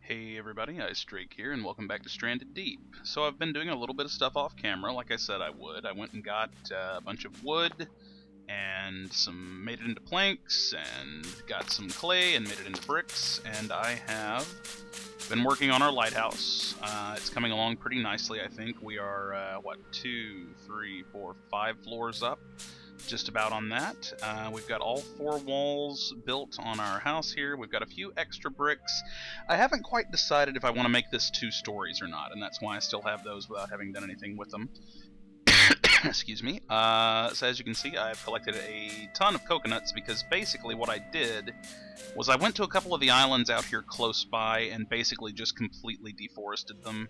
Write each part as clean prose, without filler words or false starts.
Hey everybody, Ice Drake here, and welcome back to Stranded Deep. So I've been doing a little bit of stuff off camera, like I said I would. I went and got a bunch of wood, and made it into planks, and got some clay, and made it into bricks, and I have been working on our lighthouse. It's coming along pretty nicely, I think. We are, 2, 3, 4, 5 floors up. Just about on that. We've got all 4 walls built on our house here. We've got a few extra bricks. I haven't quite decided if I want to make this 2 stories or not, and that's why I still have those without having done anything with them. Excuse me. So as you can see, I've collected a ton of coconuts because basically what I did was I went to a couple of the islands out here close by and basically just completely deforested them.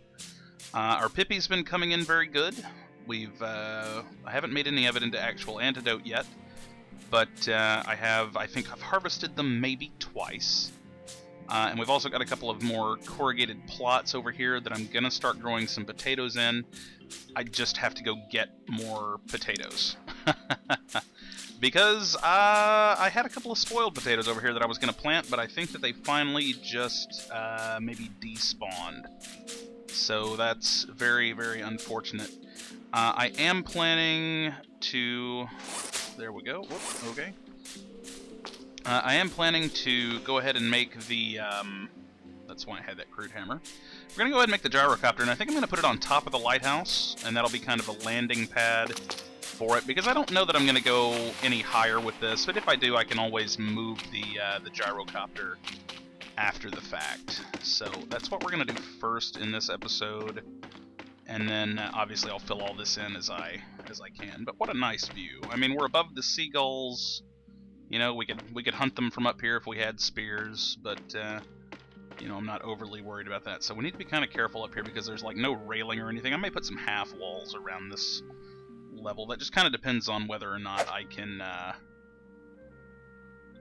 Our Pippi's been coming in very good. I haven't made any of it into actual antidote yet, but I think I've harvested them maybe twice. And we've also got a couple of more corrugated plots over here that I'm going to start growing some potatoes in. I just have to go get more potatoes. Because I had a couple of spoiled potatoes over here that I was going to plant, but I think that they finally just maybe despawned. So that's very, very unfortunate. I am planning to... There we go. Whoop, okay. I am planning to go ahead and make the... That's why I had that crude hammer. We're going to go ahead and make the gyrocopter, and I think I'm going to put it on top of the lighthouse, and that'll be kind of a landing pad for it, because I don't know that I'm going to go any higher with this, but if I do, I can always move the gyrocopter after the fact. So that's what we're going to do first in this episode. And then, obviously, I'll fill all this in as I can. But what a nice view! I mean, we're above the seagulls. You know, we could hunt them from up here if we had spears. But you know, I'm not overly worried about that. So we need to be kind of careful up here because there's like no railing or anything. I may put some half walls around this level. That just kind of depends on whether or not I can.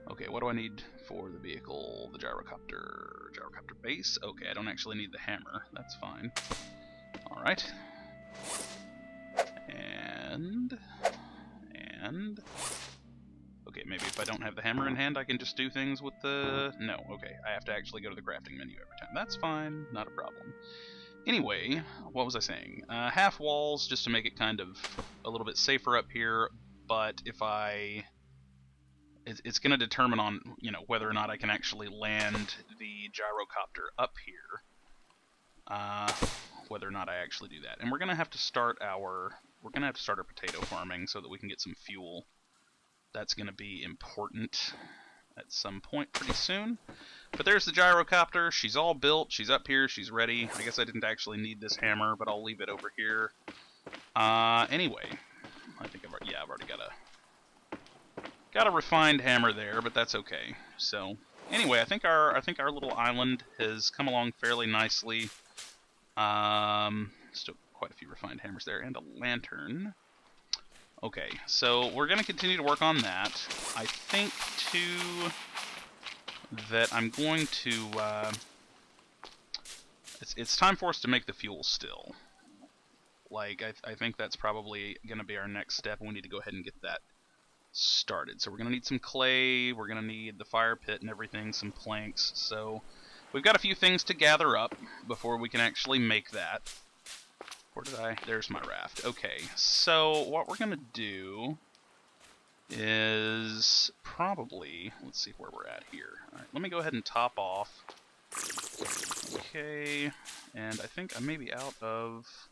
Okay, what do I need for the vehicle? The gyrocopter base. Okay, I don't actually need the hammer. That's fine. Alright. And... Okay, maybe if I don't have the hammer in hand, I can just do things with the... No, okay. I have to actually go to the crafting menu every time. That's fine. Not a problem. Anyway, what was I saying? Half walls, just to make it kind of a little bit safer up here, but if I... It's going to determine on, you know, whether or not I can actually land the gyrocopter up here. Whether or not I actually do that. And we're gonna have to start our potato farming so that we can get some fuel. That's gonna be important at some point pretty soon. But there's the gyrocopter. She's all built. She's up here. She's ready. I guess I didn't actually need this hammer, but I'll leave it over here. Anyway, I think I've already got a refined hammer there, but that's okay. So anyway, I think our little island has come along fairly nicely. Still quite a few refined hammers there, and a lantern. Okay, so we're going to continue to work on that. I think, too, that I'm going to, it's time for us to make the fuel still. Like, I think that's probably going to be our next step, and we need to go ahead and get that started. So we're going to need some clay, we're going to need the fire pit and everything, some planks, so... We've got a few things to gather up before we can actually make that. Where did I... There's my raft. Okay, so what we're going to do is probably... Let's see where we're at here. Alright, let me go ahead and top off. Okay, and I think I may be out of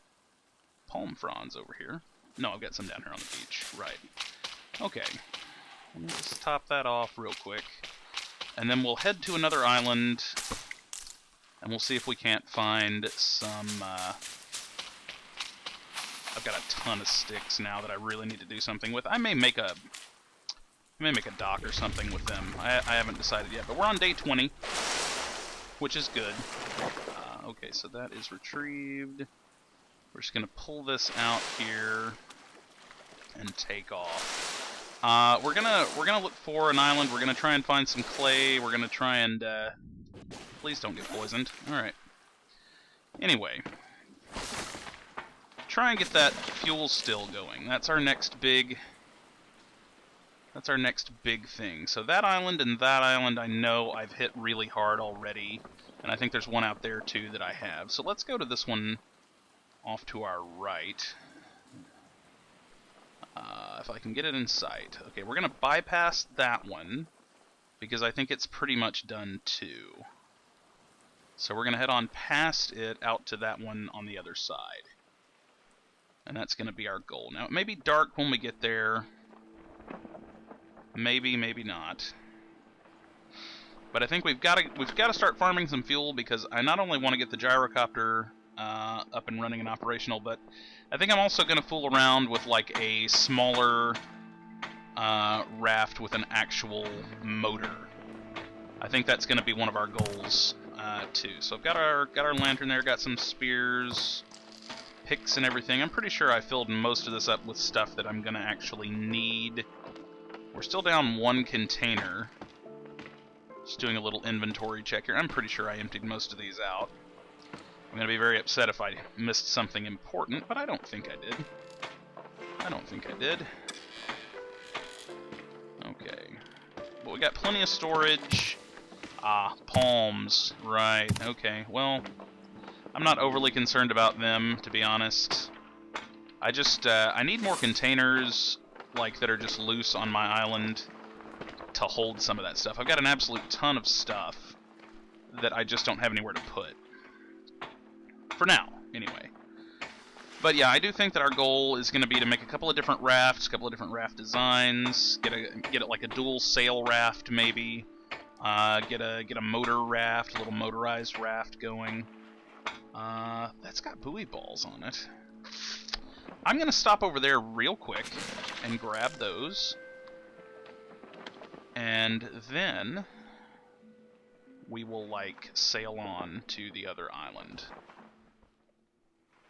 palm fronds over here. No, I've got some down here on the beach. Right. Okay. Let me just top that off real quick. And then we'll head to another island, and we'll see if we can't find some, I've got a ton of sticks now that I really need to do something with. I may make a dock or something with them. I haven't decided yet, but we're on day 20, which is good. Okay, so that is retrieved. We're just going to pull this out here and take off. We're gonna look for an island. We're gonna try and find some clay. We're gonna try and please don't get poisoned. All right. Anyway, try and get that fuel still going. That's our next big That's our next big thing. So that island and that island I know I've hit really hard already. And I think there's one out there too that I have. So let's go to this one off to our right. If I can get it in sight. Okay, we're going to bypass that one because I think it's pretty much done too. So we're going to head on past it out to that one on the other side. And that's going to be our goal. Now, it may be dark when we get there. Maybe, maybe not. But I think we've got to start farming some fuel because I not only want to get the gyrocopter up and running and operational, but I think I'm also going to fool around with like a smaller raft with an actual motor. I think that's going to be one of our goals too. So I've got our lantern there, got some spears, picks and everything. I'm pretty sure I filled most of this up with stuff that I'm going to actually need. We're still down one container. Just doing a little inventory check here. I'm pretty sure I emptied most of these out. I'm going to be very upset if I missed something important, but I don't think I did. I don't think I did. Okay. But we got plenty of storage. Ah, palms. Right. Okay. Well, I'm not overly concerned about them, to be honest. I just, I need more containers, like, that are just loose on my island to hold some of that stuff. I've got an absolute ton of stuff that I just don't have anywhere to put. For now, anyway. But yeah, I do think that our goal is going to be to make a couple of different rafts, a couple of different raft designs, get it like a dual sail raft maybe, get a motor raft, a little motorized raft going. That's got buoy balls on it. I'm going to stop over there real quick and grab those. And then we will, like, sail on to the other island.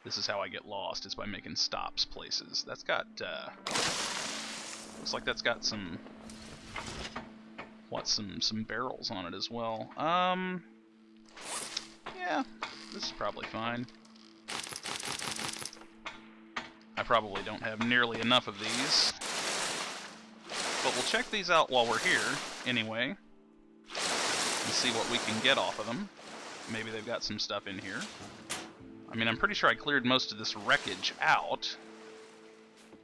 This is how I get lost, is by making stops places. That's got, looks like that's got some, some barrels on it as well. Yeah, this is probably fine. I probably don't have nearly enough of these. But we'll check these out while we're here, anyway. And see what we can get off of them. Maybe they've got some stuff in here. I mean, I'm pretty sure I cleared most of this wreckage out.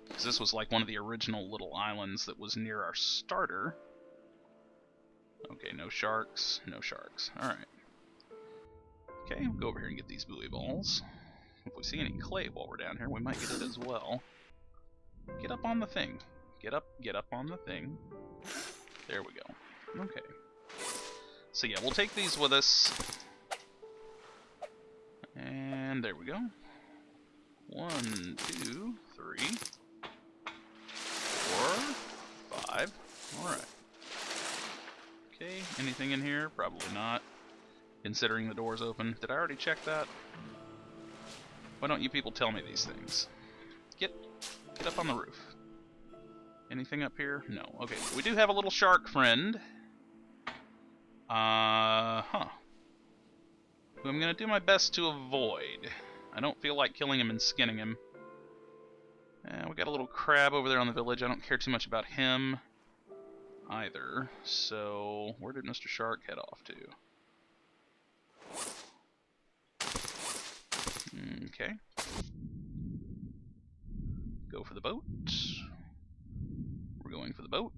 Because this was like one of the original little islands that was near our starter. Okay, no sharks. No sharks. Alright. Okay, we'll go over here and get these buoy balls. If we see any clay while we're down here, we might get it as well. Get up on the thing. Get up on the thing. There we go. Okay. So yeah, we'll take these with us. And there we go. 1, 2, 3, 4, 5. Alright. Okay, anything in here? Probably not. Considering the door's open. Did I already check that? Why don't you people tell me these things? Get up on the roof. Anything up here? No. Okay, we do have a little shark friend. Who I'm gonna do my best to avoid. I don't feel like killing him and skinning him. We got a little crab over there on the village. I don't care too much about him either. So, where did Mr. Shark head off to? Okay. Go for the boat. We're going for the boat.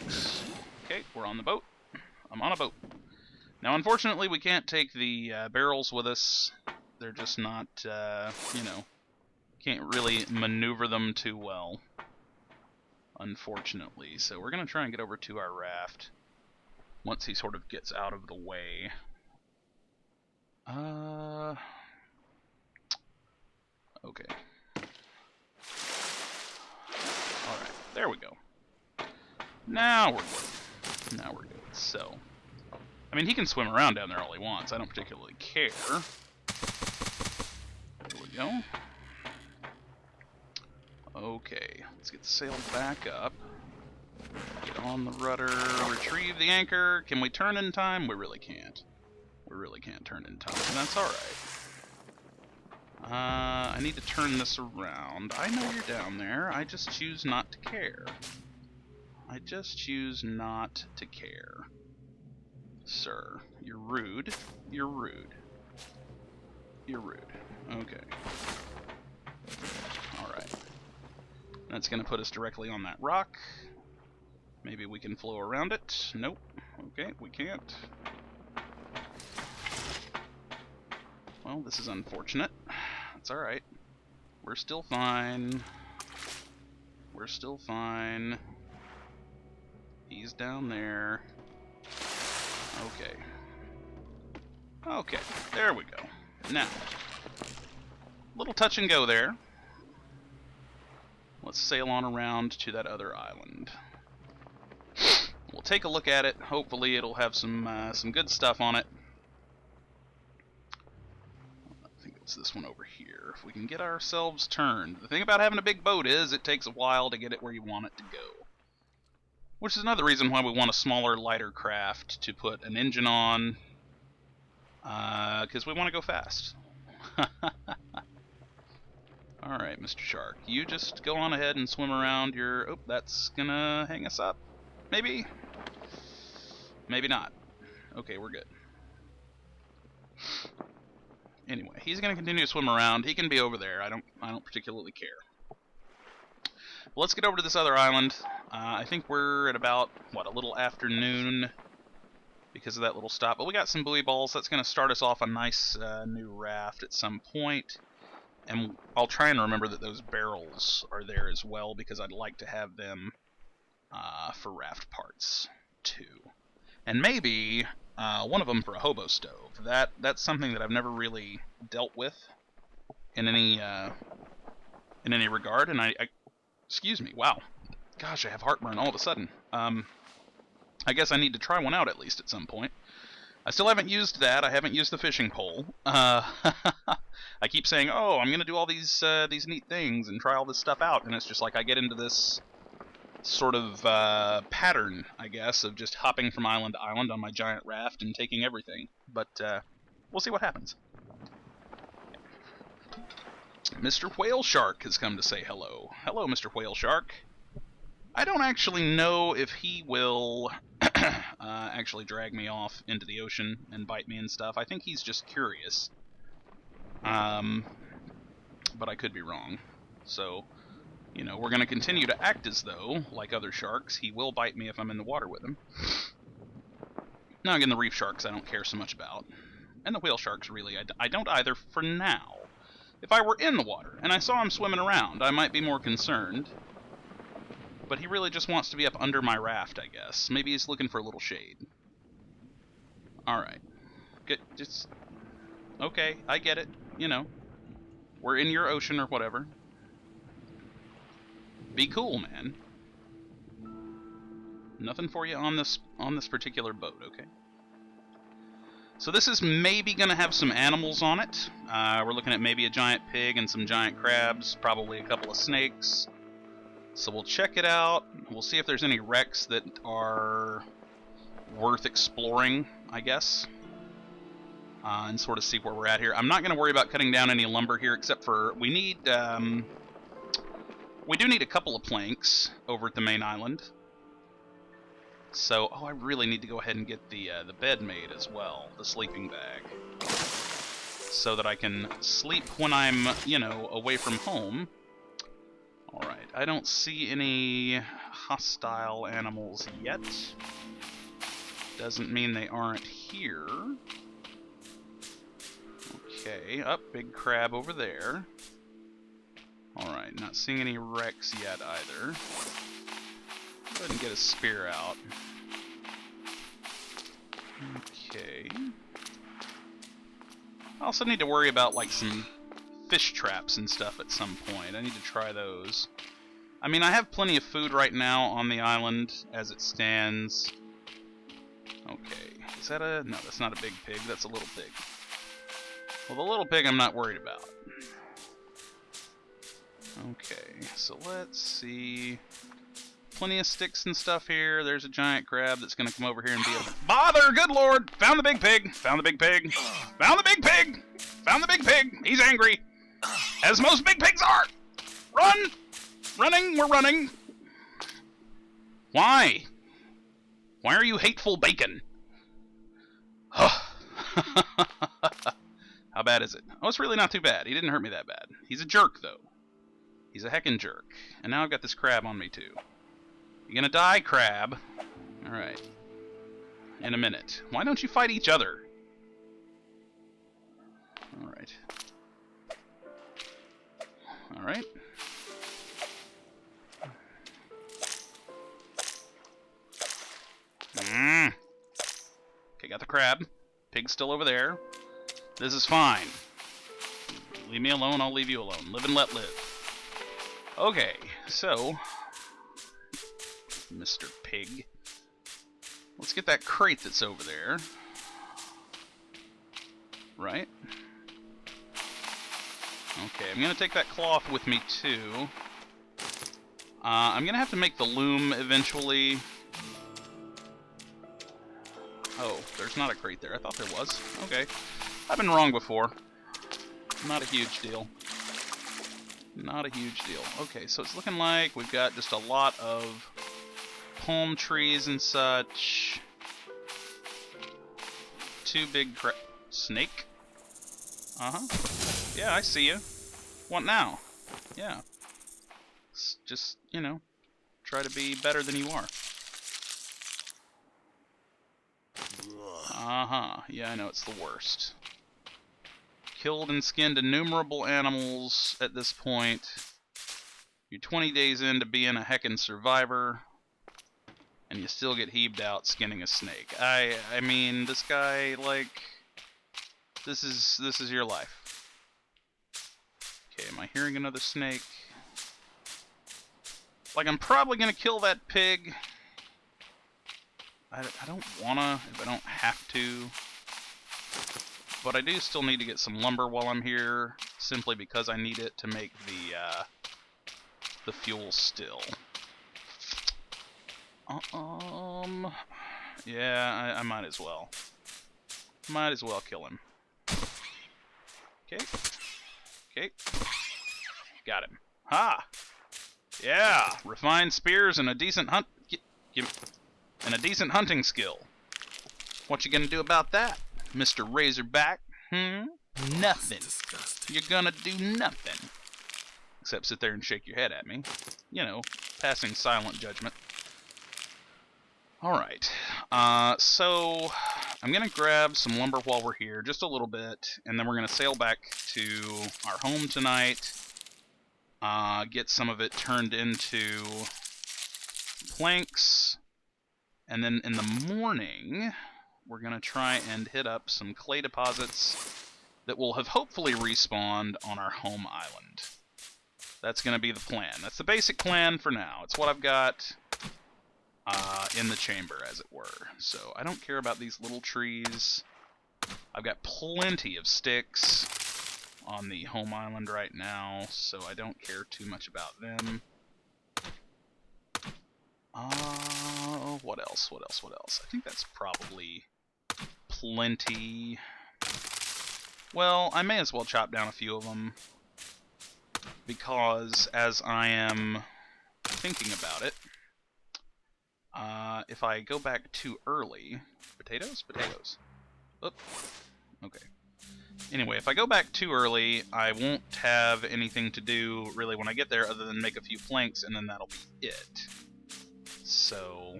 Okay, we're on the boat. I'm on a boat. Now, unfortunately, we can't take the barrels with us. They're just not, you know, can't really maneuver them too well, unfortunately. So we're going to try and get over to our raft once he sort of gets out of the way. Okay. Alright, there we go. Now we're good. Now we're good. So, I mean, he can swim around down there all he wants. I don't particularly care. There we go. Okay, let's get the sail back up. Get on the rudder. Retrieve the anchor. Can we turn in time? We really can't. We really can't turn in time, and that's alright. I need to turn this around. I know you're down there. I just choose not to care. I just choose not to care. Sir, you're rude. You're rude. You're rude. Okay. Alright. That's going to put us directly on that rock. Maybe we can flow around it. Nope. Okay, we can't. Well, this is unfortunate. It's alright. We're still fine. We're still fine. He's down there. Okay. Okay, there we go. Now, little touch and go there. Let's sail on around to that other island. We'll take a look at it. Hopefully it'll have some good stuff on it. I think it's this one over here. If we can get ourselves turned. The thing about having a big boat is it takes a while to get it where you want it to go. Which is another reason why we want a smaller, lighter craft to put an engine on. Because we want to go fast. Alright, Mr. Shark. You just go on ahead and swim around your... Oh, that's gonna hang us up. Maybe? Maybe not. Okay, we're good. Anyway, he's gonna continue to swim around. He can be over there. I don't particularly care. Well, let's get over to this other island. I think we're at about, what, a little afternoon because of that little stop. But we got some buoy balls. That's going to start us off a nice new raft at some point. And I'll try and remember that those barrels are there as well because I'd like to have them for raft parts too. And maybe one of them for a hobo stove. That's something that I've never really dealt with in any regard. And I excuse me, wow. Gosh, I have heartburn all of a sudden. I guess I need to try one out at least at some point. I still haven't used that. I haven't used the fishing pole. I keep saying, oh, I'm going to do all these neat things and try all this stuff out. And it's just like I get into this sort of pattern, I guess, of just hopping from island to island on my giant raft and taking everything. But we'll see what happens. Mr. Whale Shark has come to say hello. Hello, Mr. Whale Shark. I don't actually know if he will actually drag me off into the ocean and bite me and stuff. I think he's just curious. But I could be wrong. So, you know, we're going to continue to act as though, like other sharks, he will bite me if I'm in the water with him. Now, again, the reef sharks I don't care so much about. And the whale sharks, really, I don't either for now. If I were in the water and I saw him swimming around, I might be more concerned. But he really just wants to be up under my raft, I guess. Maybe he's looking for a little shade. Alright. Good. Just... Okay, I get it. You know. We're in your ocean or whatever. Be cool, man. Nothing for you on this particular boat, okay? So this is maybe going to have some animals on it. We're looking at maybe a giant pig and some giant crabs, probably a couple of snakes. So we'll check it out. We'll see if there's any wrecks that are worth exploring, I guess. And sort of see where we're at here. I'm not going to worry about cutting down any lumber here, except for we need... we do need a couple of planks over at the main island. So, oh, I really need to go ahead and get the bed made as well, the sleeping bag. So that I can sleep when I'm, you know, away from home. Alright, I don't see any hostile animals yet. Doesn't mean they aren't here. Okay, up, big crab over there. Alright, not seeing any wrecks yet either. Go ahead and get a spear out. Okay. I also need to worry about, like, some fish traps and stuff at some point. I need to try those. I mean, I have plenty of food right now on the island as it stands. Okay. Is that a... No, that's not a big pig. That's a little pig. Well, the little pig I'm not worried about. Okay, so let's see... Plenty of sticks and stuff here. There's a giant crab that's going to come over here and be a bother. Good lord! Found the big pig. Found the big pig. Found the big pig. Found the big pig. He's angry, as most big pigs are. Run! Running. We're running. Why? Why are you hateful bacon? How bad is it? Oh, it's really not too bad. He didn't hurt me that bad. He's a jerk, though. He's a heckin' jerk. And now I've got this crab on me, too. You gonna die, crab? Alright. In a minute. Why don't you fight each other? Alright. Alright. Okay, got the crab. Pig's still over there. This is fine. Leave me alone, I'll leave you alone. Live and let live. Okay, so... Mr. Pig. Let's get that crate that's over there. Right? Okay, I'm gonna take that cloth with me, too. I'm gonna have to make the loom eventually. Oh, there's not a crate there. I thought there was. Okay. I've been wrong before. Not a huge deal. Not a huge deal. Okay, so it's looking like we've got just a lot of palm trees and such. Two big snake? Uh-huh. Yeah, I see you. What now? Yeah. Just, you know, try to be better than you are. Uh-huh. Yeah, I know, it's the worst. Killed and skinned innumerable animals at this point. You're 20 days into being a heckin' survivor, and you still get heaved out skinning a snake. I mean, this guy, like, this is your life. Okay, am I hearing another snake? Like, I'm probably gonna kill that pig. I don't wanna, if I don't have to. But I do still need to get some lumber while I'm here, simply because I need it to make the fuel still. Yeah, I might as well. Might as well kill him. Okay. Okay. Got him. Ha! Yeah! Refined spears and a decent and a decent hunting skill. What you gonna do about that, Mr. Razorback? Nothing. You're gonna do nothing. Except sit there and shake your head at me. You know, passing silent judgment. Alright. So I'm gonna grab some lumber while we're here, just a little bit, and then we're gonna sail back to our home tonight. Get some of it turned into planks. And then in the morning, we're going to try and hit up some clay deposits that will have hopefully respawned on our home island. That's going to be the plan. That's the basic plan for now. It's what I've got in the chamber, as it were. So I don't care about these little trees. I've got plenty of sticks on the home island right now, so I don't care too much about them. What else? What else? What else? I think that's probably plenty. Well, I may as well chop down a few of them, because as I am thinking about it, if I go back too early... Potatoes? Potatoes. Oop. Okay. Anyway, if I go back too early, I won't have anything to do, really, when I get there, other than make a few planks, and then that'll be it. So...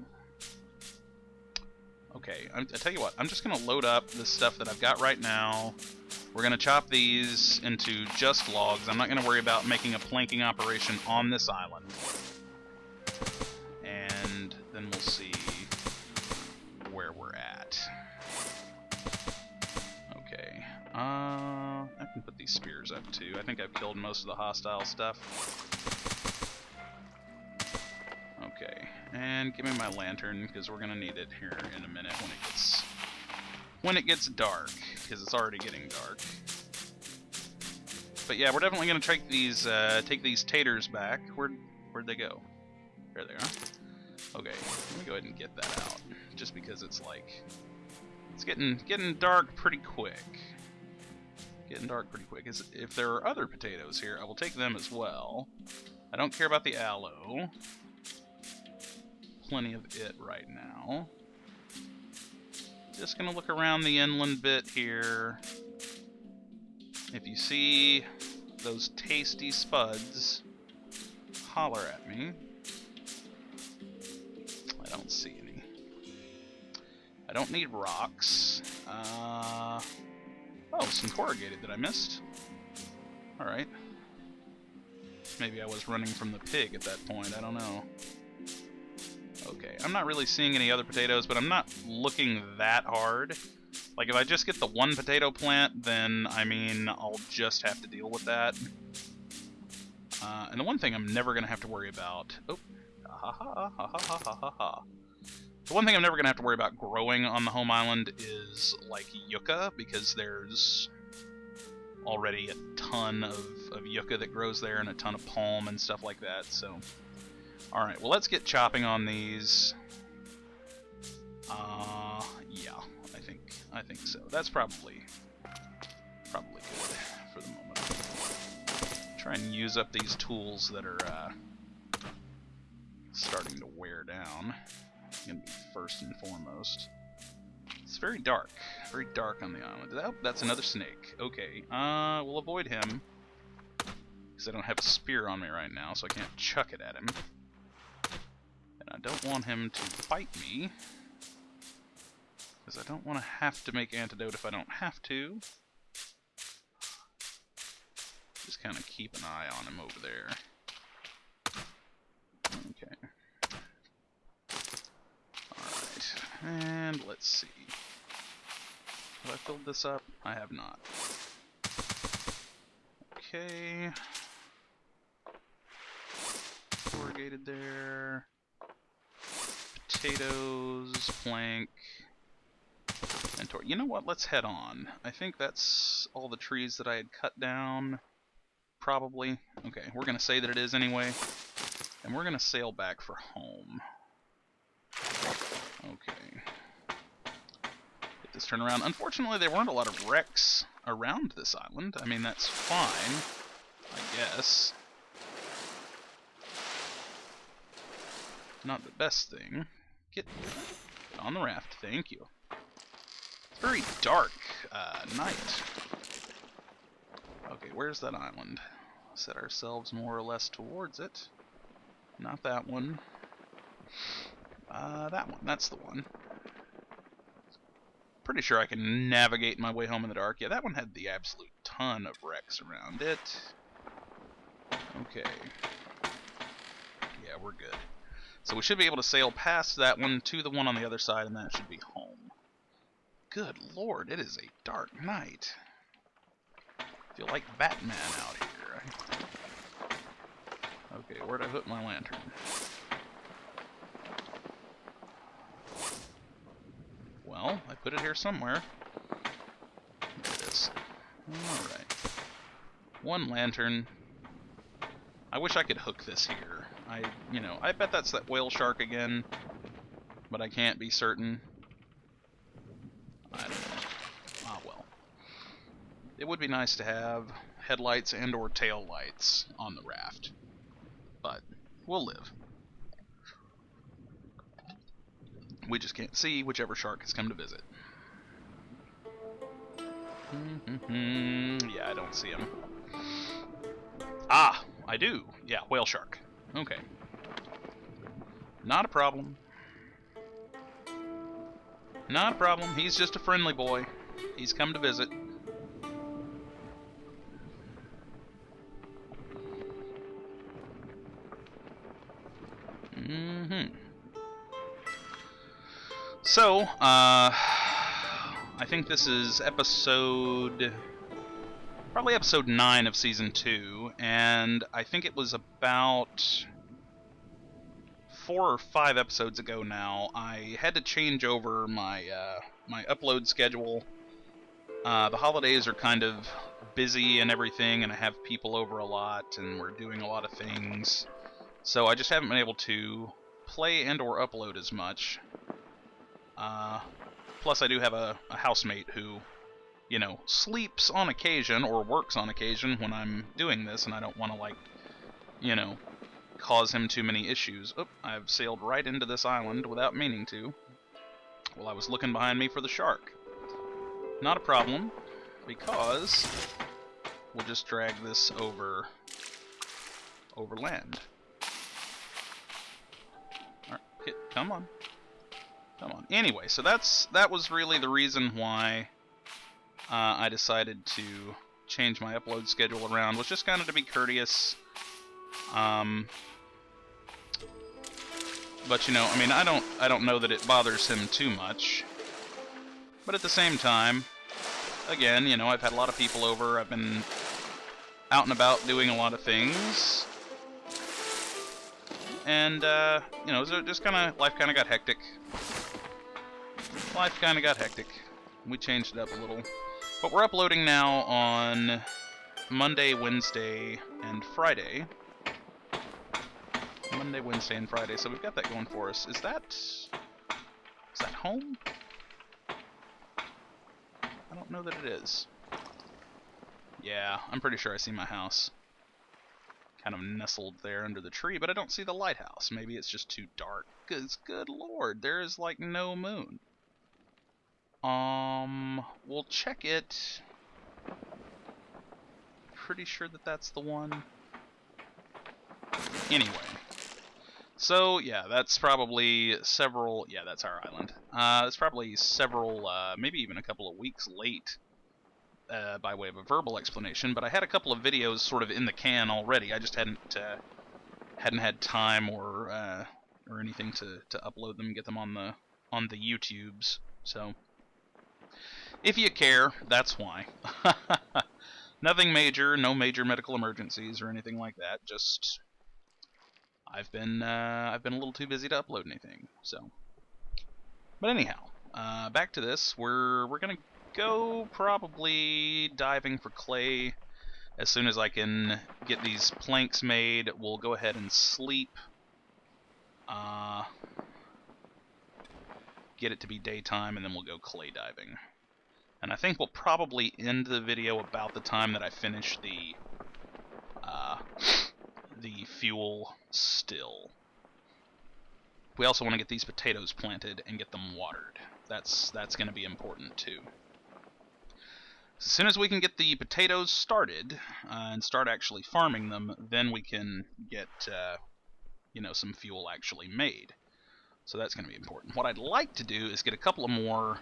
Okay, I tell you what, I'm just going to load up the stuff that I've got right now. We're going to chop these into just logs. I'm not going to worry about making a planking operation on this island. And then we'll see where we're at. Okay, I can put these spears up too. I think I've killed most of the hostile stuff. Okay, and give me my lantern, because we're gonna need it here in a minute when it gets dark, because it's already getting dark. But yeah, we're definitely gonna take these taters back. Where'd they go? There they are. Okay, let me go ahead and get that out, just because it's like it's getting dark pretty quick. Getting dark pretty quick. If there are other potatoes here, I will take them as well. I don't care about the aloe. plenty of it right now. Just gonna look around the inland bit here. If you see those tasty spuds, holler at me. I don't see any. I don't need rocks. Oh, some corrugated that I missed. Alright. Maybe I was running from the pig at that point, I don't know. Okay, I'm not really seeing any other potatoes, but I'm not looking that hard. Like, if I just get the one potato plant, then, I mean, I'll just have to deal with that. And the one thing I'm never going to have to worry about... Oh, ha ha ha ha ha ha ha ha. The one thing I'm never going to have to worry about growing on the home island is, like, yucca, because there's already a ton of yucca that grows there and a ton of palm and stuff like that, so... Alright, well, let's get chopping on these. Yeah, I think so. That's probably good for the moment. Try and use up these tools that are starting to wear down. Gonna be first and foremost. It's very dark on the island. Oh, that's another snake. Okay, we'll avoid him because I don't have a spear on me right now, so I can't chuck it at him. And I don't want him to bite me, because I don't want to have to make antidote if I don't have to. Just kind of keep an eye on him over there. Okay. Alright, and let's see. Have I filled this up? I have not. Okay. Corrugated there. Potatoes, plank, and you know what? Let's head on. I think that's all the trees that I had cut down. Probably. Okay, we're going to say that it is anyway. And we're going to sail back for home. Okay. Get this turned around. Unfortunately, there weren't a lot of wrecks around this island. I mean, that's fine, I guess. Not the best thing. Get on the raft, thank you. It's very dark night. Okay, where's that island? Set ourselves more or less towards it. Not that one. That one, that's the one. Pretty sure I can navigate my way home in the dark. Yeah, that one had the absolute ton of wrecks around it. Okay. Yeah, we're good. So we should be able to sail past that one to the one on the other side, and that should be home. Good lord, it is a dark night. I feel like Batman out here. Okay, where'd I put my lantern? Well, I put it here somewhere. There it is. Alright. One lantern. I wish I could hook this here. I bet that's that whale shark again, but I can't be certain. I don't know. Ah, well. It would be nice to have headlights and or tail lights on the raft, but we'll live. We just can't see whichever shark has come to visit. Yeah, I don't see him. Ah, I do. Yeah, whale shark. Okay. Not a problem. Not a problem. He's just a friendly boy. He's come to visit. So, I think this is probably episode 9 of Season 2, and I think it was about 4 or 5 episodes ago now, I had to change over my my upload schedule. The holidays are kind of busy and everything, and I have people over a lot, and we're doing a lot of things. So I just haven't been able to play and or upload as much. Plus I do have a housemate who, you know, sleeps on occasion or works on occasion when I'm doing this, and I don't want to, like, you know, cause him too many issues. Oh, I've sailed right into this island without meaning to. Well, I was looking behind me for the shark. Not a problem, because we'll just drag this over land. All right, come on. Come on. Anyway, so that was really the reason why I decided to change my upload schedule around, was just kind of to be courteous. But you know, I mean, I don't know that it bothers him too much. But at the same time, again, you know, I've had a lot of people over. I've been out and about doing a lot of things, and you know, so just life kind of got hectic. We changed it up a little. But we're uploading now on Monday, Wednesday, and Friday. Monday, Wednesday, and Friday, so we've got that going for us. Is that home? I don't know that it is. Yeah, I'm pretty sure I see my house. Kind of nestled there under the tree, but I don't see the lighthouse. Maybe it's just too dark. 'Cause good lord, there is like no moon. We'll check it. Pretty sure that that's the one. Anyway. So, yeah, that's probably several... Yeah, that's our island. It's probably several, maybe even a couple of weeks late by way of a verbal explanation, but I had a couple of videos sort of in the can already. I just hadn't had time or anything to upload them and get them on the YouTubes. So, if you care, that's why. Nothing major, no major medical emergencies or anything like that. Just I've been a little too busy to upload anything. So, but anyhow, back to this. We're gonna go probably diving for clay as soon as I can get these planks made. We'll go ahead and sleep. Get it to be daytime, and then we'll go clay diving. And I think we'll probably end the video about the time that I finish the fuel still. We also want to get these potatoes planted and get them watered. That's going to be important too. As soon as we can get the potatoes started and start actually farming them, then we can get you know, some fuel actually made. So that's going to be important. What I'd like to do is get a couple of more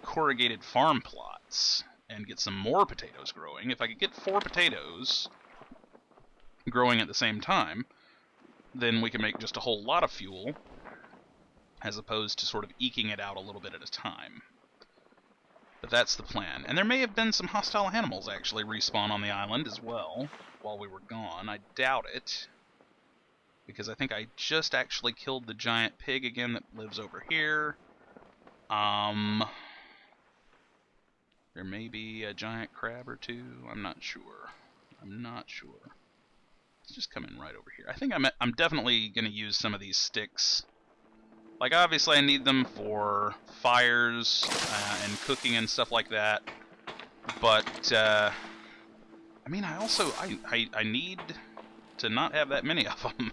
corrugated farm plots and get some more potatoes growing. If I could get 4 potatoes growing at the same time, then we can make just a whole lot of fuel, as opposed to sort of eking it out a little bit at a time. But that's the plan. And there may have been some hostile animals actually respawn on the island as well while we were gone. I doubt it, because I think I just actually killed the giant pig again that lives over here. There may be a giant crab or two. I'm not sure. It's just coming right over here. I think I'm definitely going to use some of these sticks. Like, obviously I need them for fires and cooking and stuff like that. But, I mean, I also... I need to not have that many of them.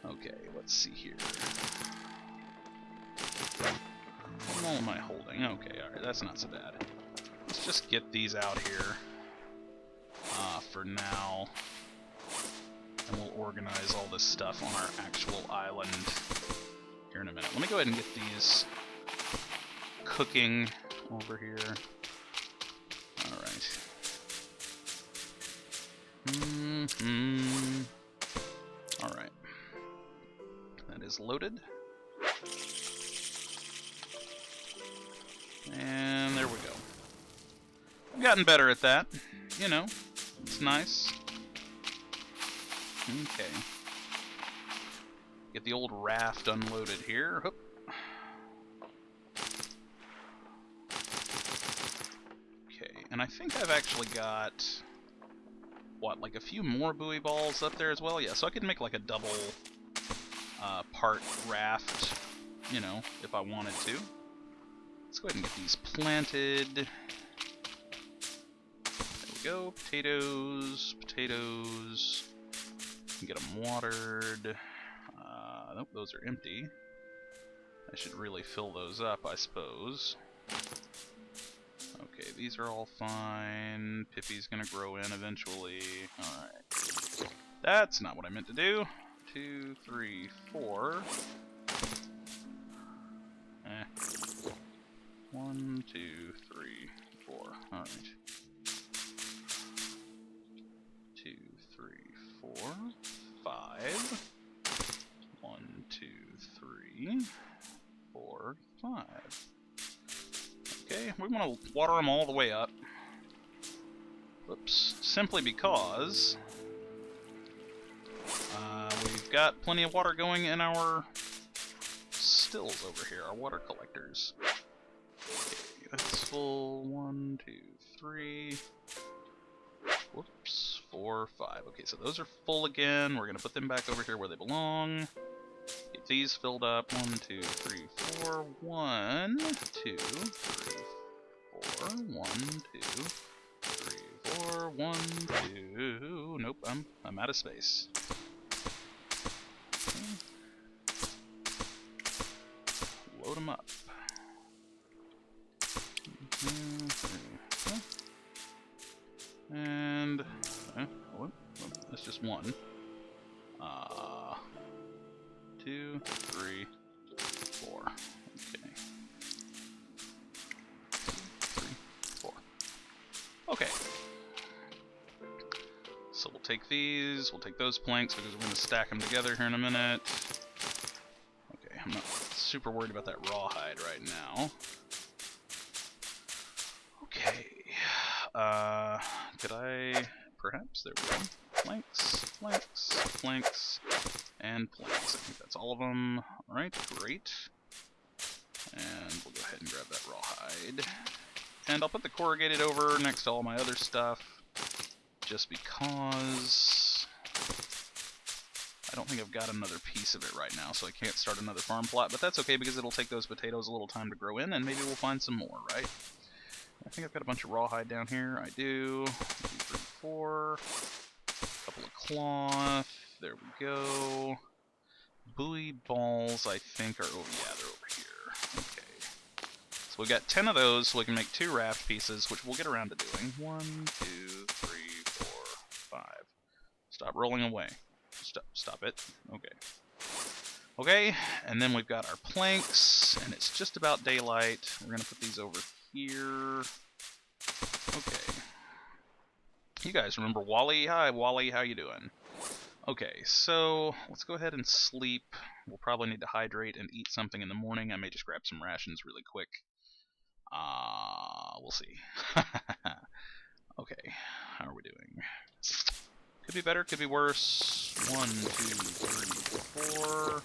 Okay, let's see here. How long am I holding? Okay, alright, that's not so bad. Let's just get these out here for now. And we'll organize all this stuff on our actual island here in a minute. Let me go ahead and get these cooking over here. Alright. Alright. That is loaded. And there we go. I've gotten better at that. You know, it's nice. Okay. Get the old raft unloaded here. Hoop. Okay, and I think I've actually got, what, like a few more buoy balls up there as well? Yeah, so I could make like a double part raft, you know, if I wanted to. Let's go ahead and get these planted. There we go. Potatoes, potatoes. Get them watered. Nope, those are empty. I should really fill those up, I suppose. Okay, these are all fine. Pippi's gonna grow in eventually. Alright. That's not what I meant to do. 2, 3, 4. 1, 2, 3, 4. Alright. 2, 3, 4, 5. 1, 2, 3, 4, 5. Okay, we want to water them all the way up. Whoops. Simply because we've got plenty of water going in our stills over here, our water collectors. Okay, that's full. 1, 2, 3. Whoops. 4, 5. Okay, so those are full again. We're going to put them back over here where they belong. Get these filled up. 1, 2, 3, 4. 1, 2, 3, 4. 1, 2, 3, 4. 1, 2. Nope, I'm out of space. Okay. Load them up. 2, 3, 4. And oh, that's just one. 2, 3, 4. Okay. 2, 3, 4. Okay. So we'll take these, we'll take those planks because we're going to stack them together here in a minute. Okay, I'm not super worried about that rawhide right now. Okay. Could I... Perhaps? There we go. Planks, planks, planks, and planks. I think that's all of them. Alright, great. And we'll go ahead and grab that rawhide. And I'll put the corrugated over next to all my other stuff, just because I don't think I've got another piece of it right now, so I can't start another farm plot, but that's okay because it'll take those potatoes a little time to grow in, and maybe we'll find some more, right? I think I've got a bunch of rawhide down here. I do. 1, 2, 3, 4. A couple of cloth. There we go. Buoy balls, I think, are... Oh, yeah, they're over here. Okay. So we've got 10 of those, so we can make 2 raft pieces, which we'll get around to doing. 1, 2, 3, 4, 5. Stop rolling away. Stop it. Okay. Okay, and then we've got our planks, and it's just about daylight. We're going to put these over here. Okay. You guys remember Wally? Hi, Wally. How you doing? Okay, so let's go ahead and sleep. We'll probably need to hydrate and eat something in the morning. I may just grab some rations really quick. We'll see. Okay, how are we doing? Could be better, could be worse. 1, 2, 3, 4.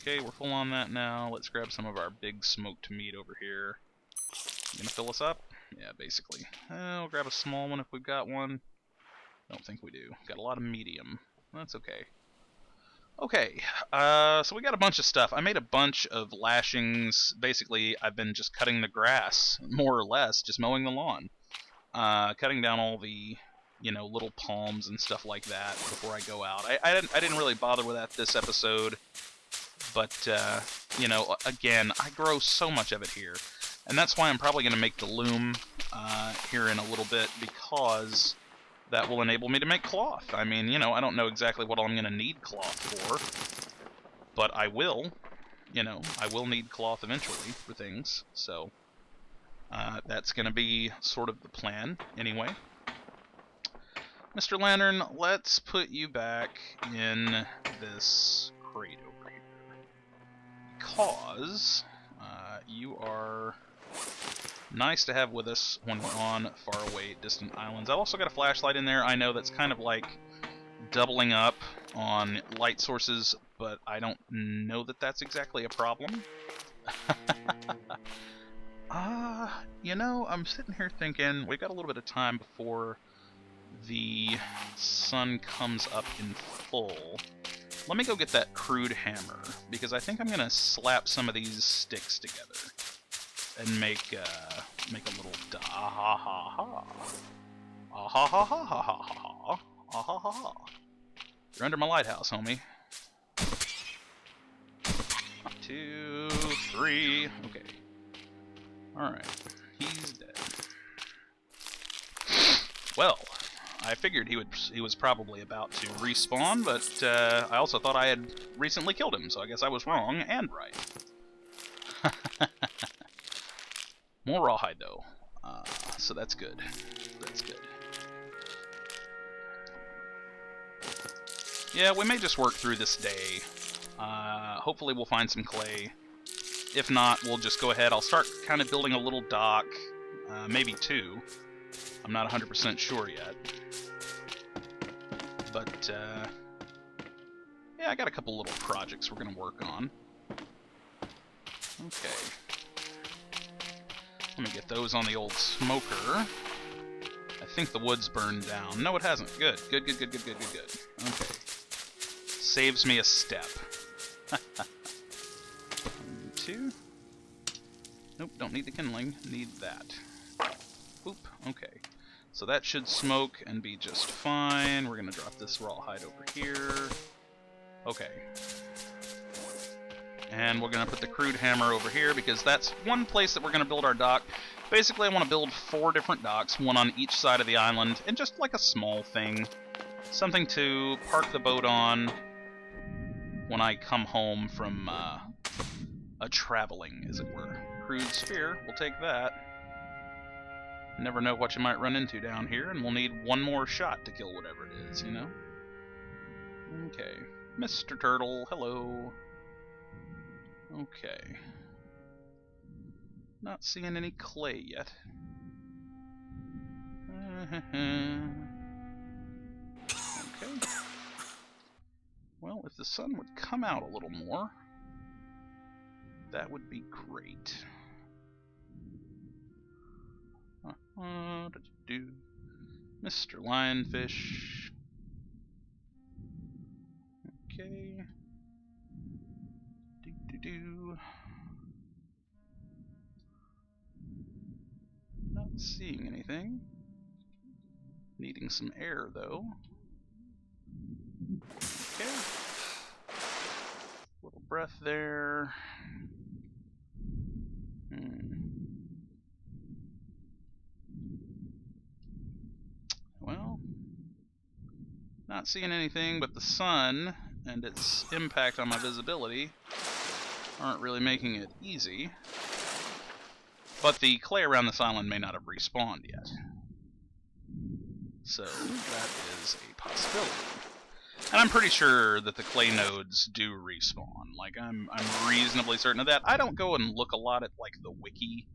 Okay, we're full on that now. Let's grab some of our big smoked meat over here. You gonna fill us up? Yeah, basically. We'll grab a small one if we've got one. Don't think we do. Got a lot of medium. That's okay. Okay, so we got a bunch of stuff. I made a bunch of lashings. Basically, I've been just cutting the grass, more or less, just mowing the lawn. Cutting down all the, you know, little palms and stuff like that before I go out. I didn't really bother with that this episode, but, you know, again, I grow so much of it here. And that's why I'm probably going to make the loom here in a little bit, because that will enable me to make cloth. I mean, you know, I don't know exactly what I'm going to need cloth for, but I will. You know, I will need cloth eventually for things, so that's going to be sort of the plan anyway. Mr. Lantern, let's put you back in this crate over here, because you are nice to have with us when we're on faraway, distant islands. I've also got a flashlight in there. I know that's kind of like doubling up on light sources, but I don't know that that's exactly a problem. You know, I'm sitting here thinking we've got a little bit of time before the sun comes up in full. Let me go get that crude hammer, because I think I'm going to slap some of these sticks together and make a little da-ha-ha-ha. Ah-ha-ha-ha-ha-ha-ha. Ah-ha-ha-ha. You're under my lighthouse, homie. 2, 3. Okay. Alright. He's dead. Well, I figured he was probably about to respawn, but I also thought I had recently killed him, so I guess I was wrong and right. More rawhide, though. So that's good. That's good. Yeah, we may just work through this day. Hopefully we'll find some clay. If not, we'll just go ahead. I'll start kind of building a little dock. Maybe 2. I'm not 100% sure yet. But, yeah, I got a couple little projects we're going to work on. Okay. Let me get those on the old smoker. I think the wood's burned down. No, it hasn't. Good. Good, good, good, good, good, good, good. Okay. Saves me a step. 2. Nope, don't need the kindling. Need that. Oop, okay. So that should smoke and be just fine. We're going to drop this rawhide over here. Okay. And we're going to put the crude hammer over here because that's one place that we're going to build our dock. Basically, I want to build 4 different docks, one on each side of the island, and just like a small thing. Something to park the boat on when I come home from a traveling, as it were. Crude spear, we'll take that. Never know what you might run into down here, and we'll need one more shot to kill whatever it is, you know? Okay. Mr. Turtle, hello. Okay. Not seeing any clay yet. Okay. Well, if the sun would come out a little more, that would be great. Mr. Lionfish. Okay. Not seeing anything. Needing some air, though. Okay. Little breath there. Well, not seeing anything, but the sun and its impact on my visibility aren't really making it easy. But the clay around this island may not have respawned yet. So that is a possibility. And I'm pretty sure that the clay nodes do respawn. Like, I'm reasonably certain of that. I don't go and look a lot at, like, the wiki.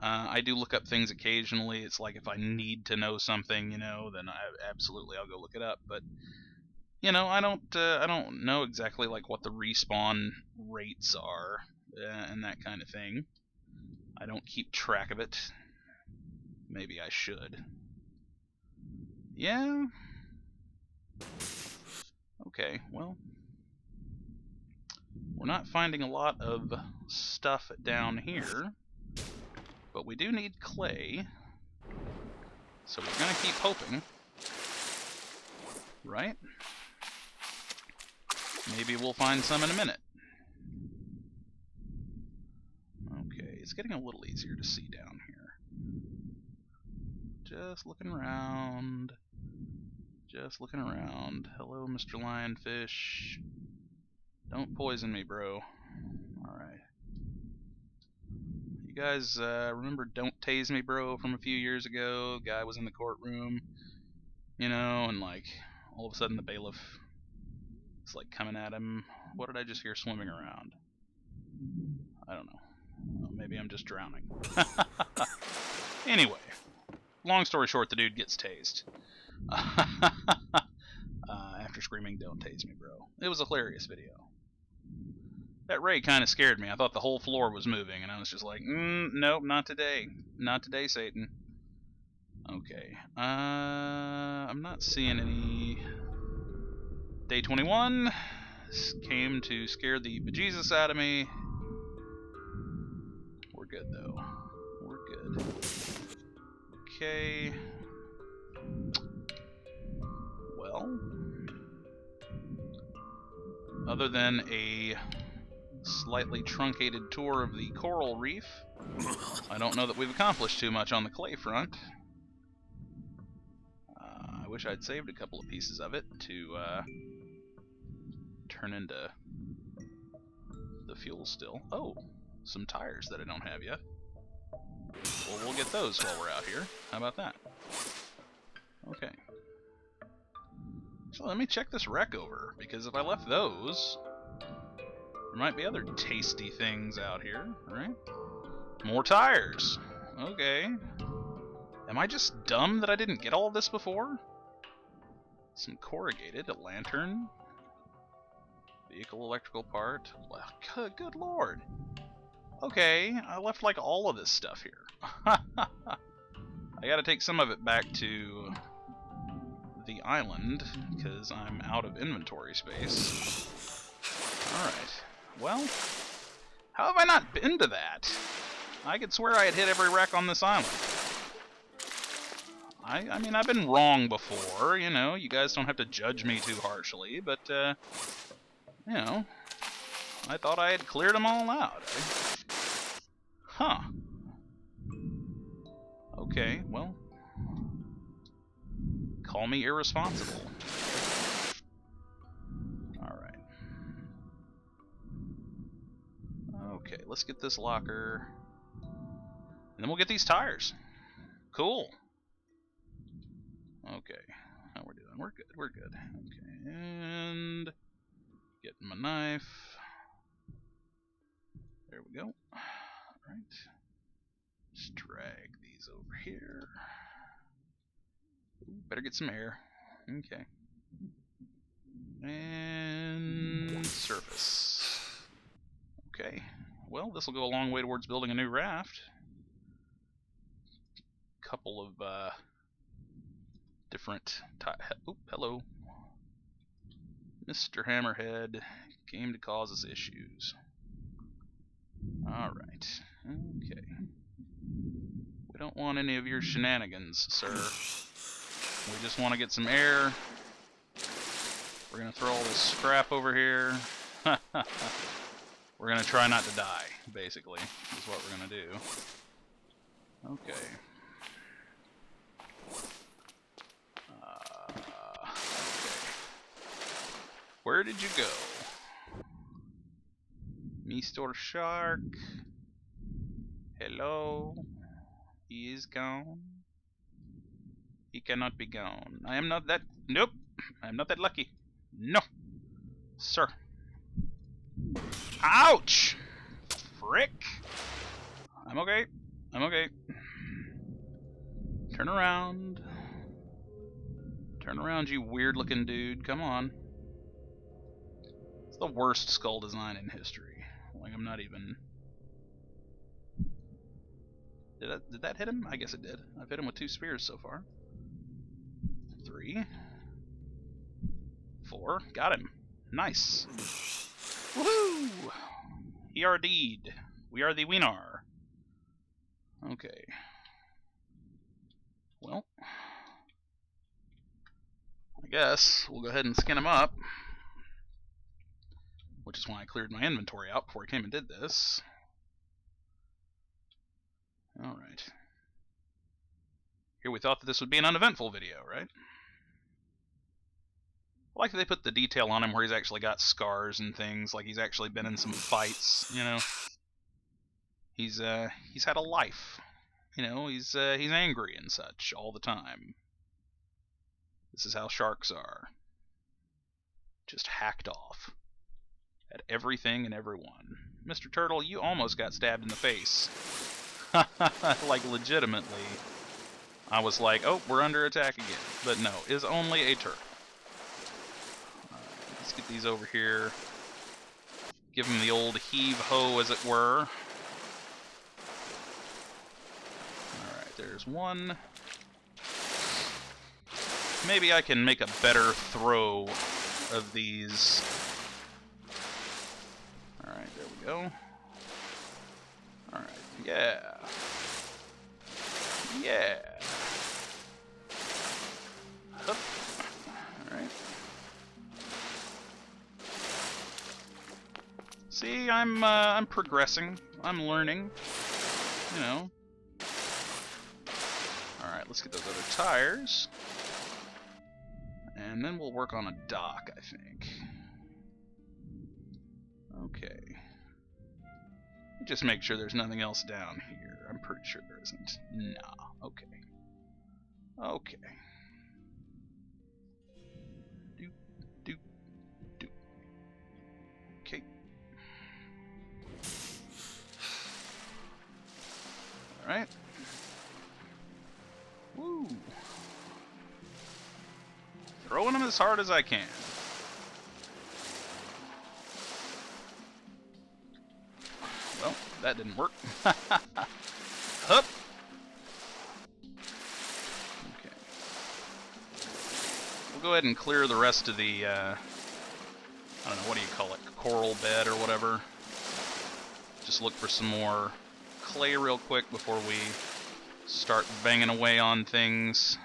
I do look up things occasionally. It's like if I need to know something, you know, then I'll go look it up. But, you know, I don't know exactly, like, what the respawn rates are and that kind of thing. I don't keep track of it. Maybe I should. Yeah. Okay, well, we're not finding a lot of stuff down here, but we do need clay, so we're going to keep hoping, right? Maybe we'll find some in a minute. Okay, it's getting a little easier to see down here. Just looking around. Just looking around. Hello, Mr. Lionfish. Don't poison me, bro. Alright. You guys remember Don't Tase Me, Bro from a few years ago? Guy was in the courtroom, you know, and like all of a sudden the bailiff is like coming at him. What did I just hear swimming around? I don't know. Well, maybe I'm just drowning. Anyway, long story short, the dude gets tased. After screaming, "Don't tase me, bro." It was a hilarious video. That ray kind of scared me. I thought the whole floor was moving, and I was just like, nope, not today. Not today, Satan. Okay. I'm not seeing any. Day 21 came to scare the bejesus out of me. We're good, though. We're good. Okay. Well, other than a slightly truncated tour of the coral reef, I don't know that we've accomplished too much on the clay front. I wish I'd saved a couple of pieces of it to turn into the fuel still. Oh, some tires that I don't have yet. Well, we'll get those while we're out here. How about that? Okay. So let me check this wreck over, because if I left those, there might be other tasty things out here, right? More tires! Okay. Am I just dumb that I didn't get all of this before? Some corrugated, a lantern, vehicle electrical part. Well, good lord. Okay, I left like all of this stuff here. I gotta take some of it back to the island, because I'm out of inventory space. Alright. Well, how have I not been to that? I could swear I had hit every wreck on this island. I mean, I've been wrong before, you know, you guys don't have to judge me too harshly, but, you know, I thought I had cleared them all out. Huh. Okay, well, call me irresponsible. Alright. Okay, let's get this locker. And then we'll get these tires. Cool. Okay, how we're doing? We're good, we're good. Okay, and getting my knife. There we go. Alright. Just drag these over here. Ooh, better get some air. Okay. And surface. Okay. Well, this will go a long way towards building a new raft. Couple of different. Oh, hello, Mr. Hammerhead came to cause us issues. All right. Okay. We don't want any of your shenanigans, sir. We just want to get some air. We're gonna throw all this scrap over here. We're gonna try not to die, basically, is what we're gonna do. Okay. Okay. Where did you go? Mr. Shark. Hello. He is gone. He cannot be gone. I am not that... Nope. I am not that lucky. No. Sir. Ouch! Frick. I'm okay. I'm okay. Turn around. Turn around, you weird-looking dude. Come on. It's the worst skull design in history. Like, I'm not even... Did that hit him? I guess it did. I've hit him with 2 spears so far. 3. 4. Got him. Nice. Woohoo! He are deed. We are the winner. Okay. Well, I guess we'll go ahead and skin him up. Which is why I cleared my inventory out before I came and did this. Alright. Here we thought that this would be an uneventful video, right? I like that they put the detail on him where he's actually got scars and things, like he's actually been in some fights, you know. He's had a life. You know, he's angry and such all the time. This is how sharks are. Just hacked off at everything and everyone. Mr. Turtle, you almost got stabbed in the face. Like, legitimately. I was like, oh, we're under attack again. But no, it's only a turtle. Let's get these over here. Give them the old heave-ho, as it were. Alright, there's one. Maybe I can make a better throw of these. Alright, there we go. Alright, yeah. Yeah. Hup. Alright. See, I'm progressing. I'm learning. You know. All right, let's get those other tires, and then we'll work on a dock, I think. Okay. Just make sure there's nothing else down here. I'm pretty sure there isn't. Nah. Okay. Okay. Doop, doop, doop. Okay. Alright. Woo. Throwing them as hard as I can. Well, that didn't work. Hup. Okay. We'll go ahead and clear the rest of the, I don't know, what do you call it? Coral bed or whatever. Just look for some more clay real quick before we start banging away on things.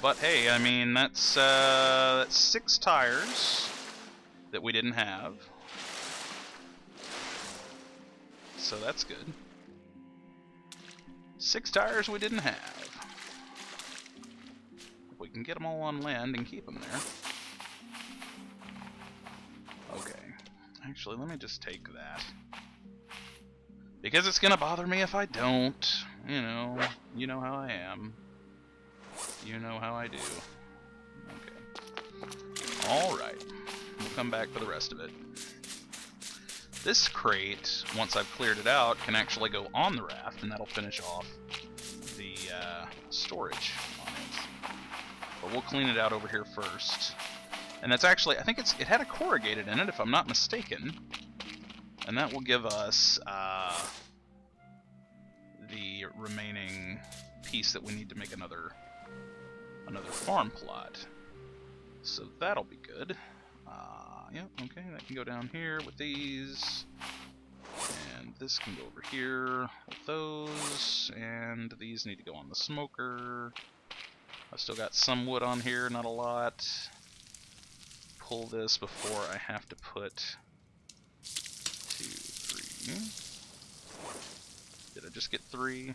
But hey, I mean, that's 6 tires that we didn't have. So that's good. 6 tires we didn't have. If we can get them all on land and keep them there. Okay. Actually, let me just take that. Because it's gonna bother me if I don't. You know how I am. You know how I do. Okay. Alright. We'll come back for the rest of it. This crate, once I've cleared it out, can actually go on the raft, and that'll finish off the storage on it. But we'll clean it out over here first. And that's actually, I think it had a corrugated in it, if I'm not mistaken. And that will give us the remaining piece that we need to make another farm plot. So that'll be good. Yeah, okay, that can go down here with these. And this can go over here with those. And these need to go on the smoker. I've still got some wood on here, not a lot. Pull this before I have to put 2, 3. Did I just get 3?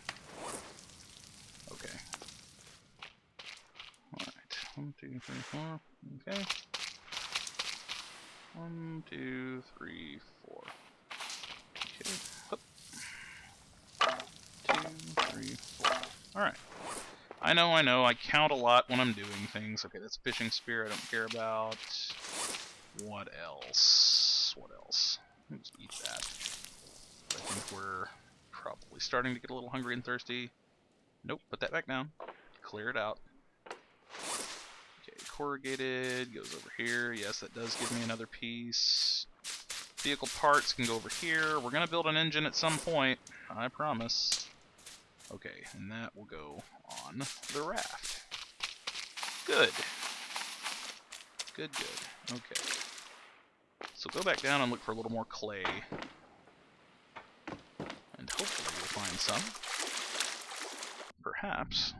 Okay. Alright. 1, 2, 3, 4. Okay. 1, 2, 3, 4. Okay. Hup. 2, 3, 4. Alright. I know. I count a lot when I'm doing things. Okay, that's a fishing spear I don't care about. What else? What else? Let's eat that. I think we're probably starting to get a little hungry and thirsty. Nope, put that back down. Clear it out. Okay, corrugated goes over here. Yes, that does give me another piece. Vehicle parts can go over here. We're going to build an engine at some point, I promise. Okay, and that will go on the raft. Good. Good. Okay. So go back down and look for a little more clay. And hopefully we'll find some. Perhaps.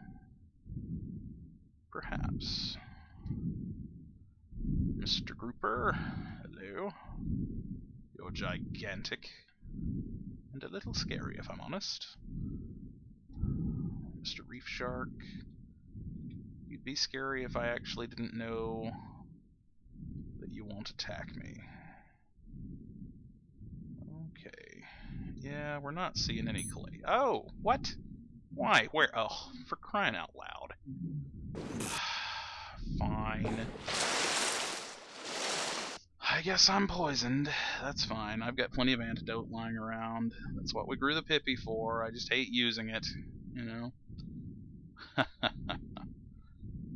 Mr. Grouper, hello. You're gigantic. And a little scary, if I'm honest. Mr. Reef Shark. You'd be scary if I actually didn't know that you won't attack me. Okay. Yeah, we're not seeing any clay. Oh, what? Why? Where? Oh, for crying out loud. Fine. I guess I'm poisoned. That's fine. I've got plenty of antidote lying around. That's what we grew the Pippi for. I just hate using it, you know?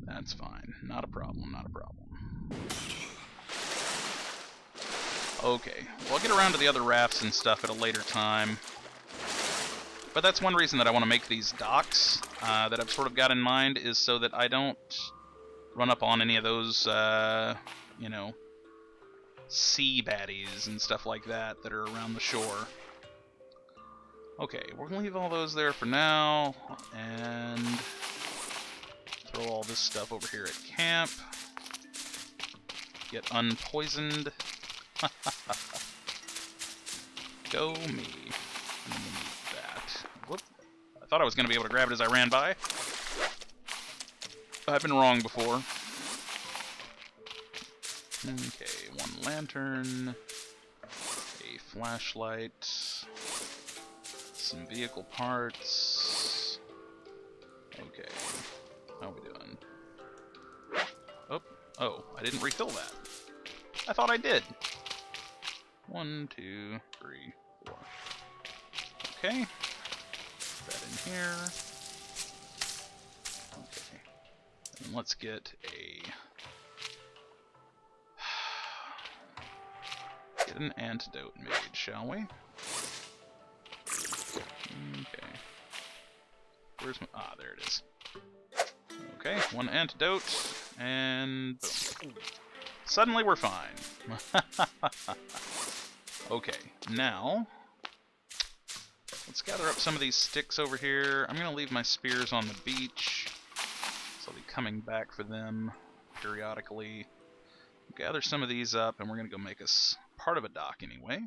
That's fine. Not a problem, not a problem. Okay, well, I'll get around to the other rafts and stuff at a later time. But that's one reason that I want to make these docks that I've sort of got in mind, is so that I don't run up on any of those, you know, sea baddies and stuff like that are around the shore. Okay, we're going to leave all those there for now, and throw all this stuff over here at camp. Get unpoisoned. Go me. I'm gonna need that. Whoop. I thought I was gonna be able to grab it as I ran by. I've been wrong before. Okay, one lantern, a flashlight, some vehicle parts. Okay, how are we doing? Oh, I didn't refill that. I thought I did. 1, 2, 3, 4. Okay, put that in here. Okay, and let's get an antidote made, shall we? Okay. Where's my... Ah, there it is. Okay, one antidote, and boom. Suddenly we're fine. Okay, now let's gather up some of these sticks over here. I'm going to leave my spears on the beach, so I'll be coming back for them periodically. Gather some of these up, and we're going to go make us part of a dock anyway.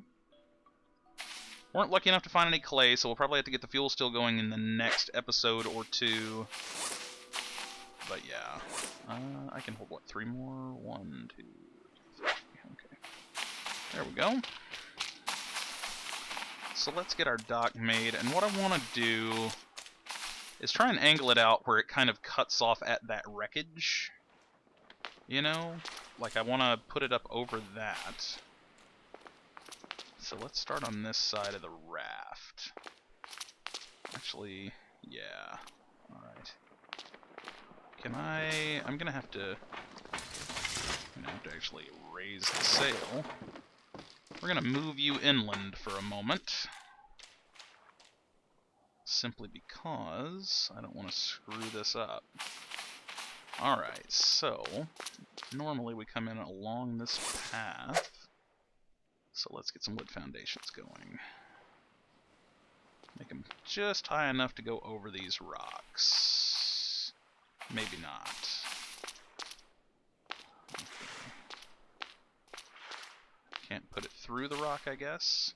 Weren't lucky enough to find any clay, so we'll probably have to get the fuel still going in the next episode or two. But yeah, I can hold, what, 3 more? 1, 2, 3. Okay, there we go. So let's get our dock made, and what I want to do is try and angle it out where it kind of cuts off at that wreckage. You know? Like, I want to put it up over that. So let's start on this side of the raft. Actually, yeah. Alright. I'm gonna have to actually raise the sail. We're gonna move you inland for a moment. Simply because I don't want to screw this up. Alright, so normally we come in along this path. So let's get some wood foundations going. Make them just high enough to go over these rocks. Maybe not. Okay. Can't put it through the rock, I guess.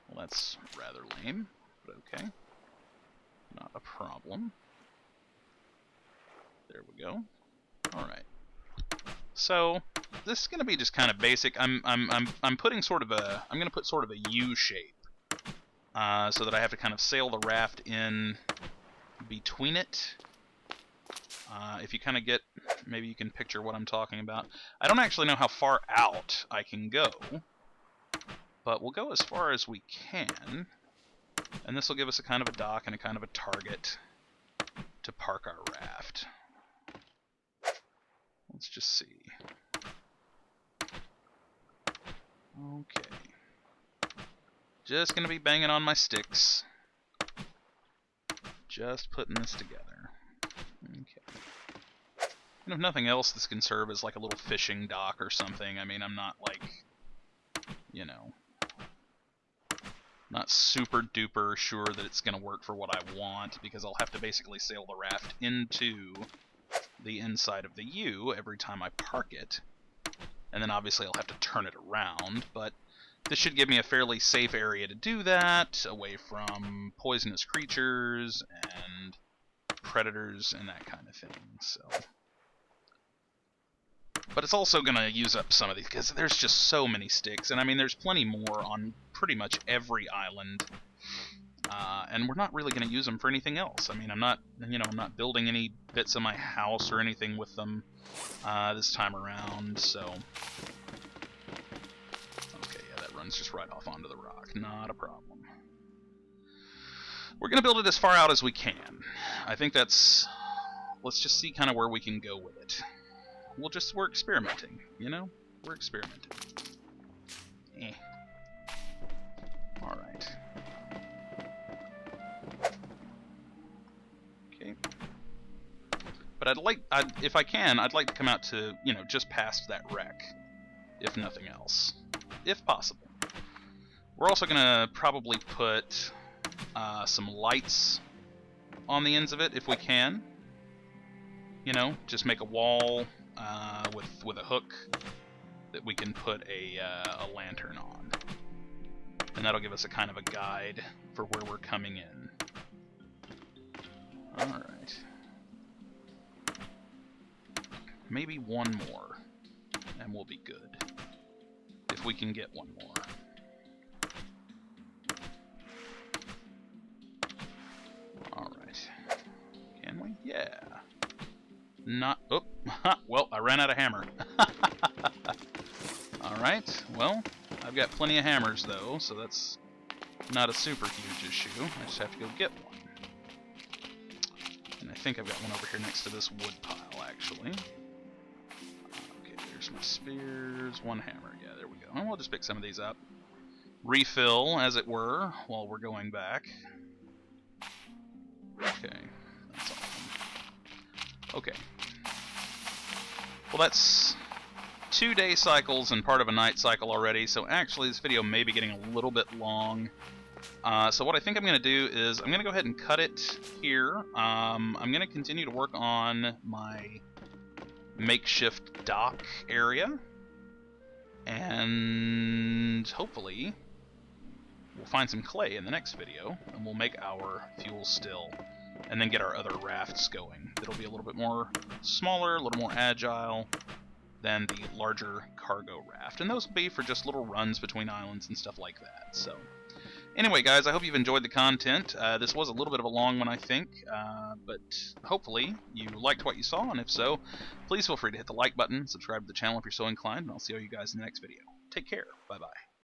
Well, that's rather lame, but okay. Not a problem. There we go. Alright. So this is gonna be just kind of basic. I'm putting sort of a I'm gonna put sort of a U shape. So that I have to kind of sail the raft in between it. If you kind of get, maybe you can picture what I'm talking about. I don't actually know how far out I can go, but we'll go as far as we can, and this will give us a kind of a dock and a kind of a target to park our raft. Let's just see. Okay. Just gonna be banging on my sticks. Just putting this together. Okay. And if nothing else, this can serve as like a little fishing dock or something. I mean, I'm not like, you know, not super duper sure that it's gonna work for what I want, because I'll have to basically sail the raft into the inside of the U every time I park it. And then obviously I'll have to turn it around, but this should give me a fairly safe area to do that, away from poisonous creatures and predators and that kind of thing. So, but it's also going to use up some of these, because there's just so many sticks, and I mean there's plenty more on pretty much every island, and we're not really going to use them for anything else. I mean, I'm not building any bits of my house or anything with them this time around, so... Runs just right off onto the rock. Not a problem. We're going to build it as far out as we can. I think that's... Let's just see kind of where we can go with it. We're experimenting, you know? We're experimenting. Alright. Okay. But if I can, I'd like to come out to, just past that wreck. If nothing else. If possible. We're also going to probably put some lights on the ends of it if we can. Just make a wall with a hook that we can put a lantern on. And that'll give us a kind of a guide for where we're coming in. Alright. Maybe one more, and we'll be good. If we can get one more. Alright. Can we? Yeah. Not... Oh, well, I ran out of hammer. Alright, well, I've got plenty of hammers, though, so that's not a super huge issue. I just have to go get one. And I think I've got one over here next to this wood pile, actually. Okay, there's my spears. One hammer. Yeah, there we go. And we'll just pick some of these up. Refill, as it were, while we're going back. Okay, that's awesome. Okay. Well, that's 2-day cycles and part of a night cycle already, so actually this video may be getting a little bit long. So what I think I'm going to do is I'm going to go ahead and cut it here. I'm going to continue to work on my makeshift dock area, and hopefully we'll find some clay in the next video, and we'll make our fuel still, and then get our other rafts going. It'll be a little bit more smaller, a little more agile than the larger cargo raft, and those will be for just little runs between islands and stuff like that. So anyway, guys, I hope you've enjoyed the content. This was a little bit of a long one, I think, but hopefully you liked what you saw, and if so, please feel free to hit the like button, subscribe to the channel if you're so inclined, and I'll see all you guys in the next video. Take care. Bye-bye.